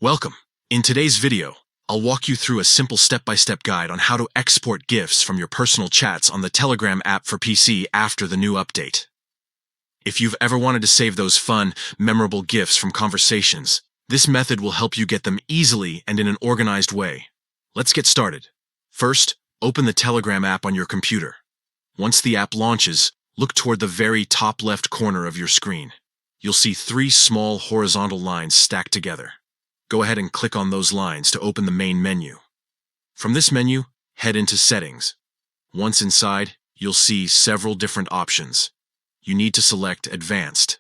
Welcome. In today's video, I'll walk you through a simple step-by-step guide on how to export GIFs from your personal chats on the Telegram app for PC after the new update. If you've ever wanted to save those fun, memorable GIFs from conversations, this method will help you get them easily and in an organized way. Let's get started. First, open the Telegram app on your computer. Once the app launches, look toward the very top left corner of your screen. You'll see three small horizontal lines stacked together. Go ahead and click on those lines to open the main menu. From this menu, head into Settings. Once inside, you'll see several different options. You need to select Advanced.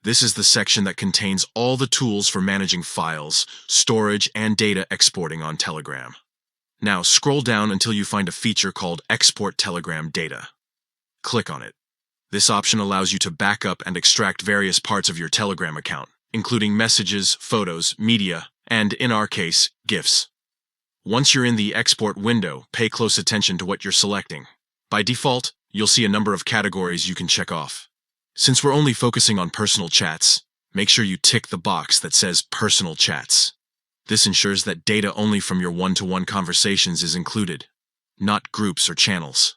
This is the section that contains all the tools for managing files, storage, and data exporting on Telegram. Now scroll down until you find a feature called Export Telegram Data. Click on it. This option allows you to back up and extract various parts of your Telegram account, including messages, photos, media, and, in our case, GIFs. Once you're in the export window, pay close attention to what you're selecting. By default, you'll see a number of categories you can check off. Since we're only focusing on personal chats, make sure you tick the box that says Personal Chats. This ensures that data only from your one-to-one conversations is included, not groups or channels.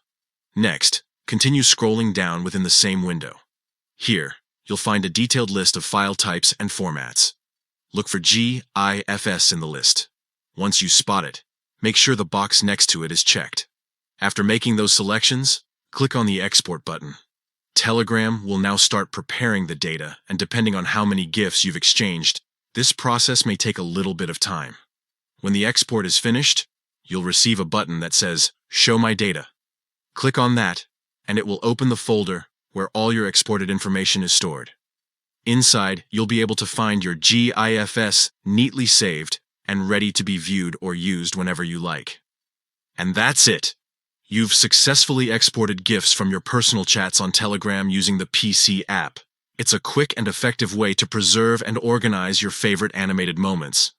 Next, continue scrolling down within the same window. Here, you'll find a detailed list of file types and formats. Look for GIFs in the list. Once you spot it, make sure the box next to it is checked. After making those selections, click on the Export button. Telegram will now start preparing the data, and depending on how many GIFs you've exchanged, this process may take a little bit of time. When the export is finished, you'll receive a button that says Show My Data. Click on that, and it will open the folder where all your exported information is stored. Inside, you'll be able to find your GIFs neatly saved and ready to be viewed or used whenever you like. And that's it! You've successfully exported GIFs from your personal chats on Telegram using the PC app. It's a quick and effective way to preserve and organize your favorite animated moments.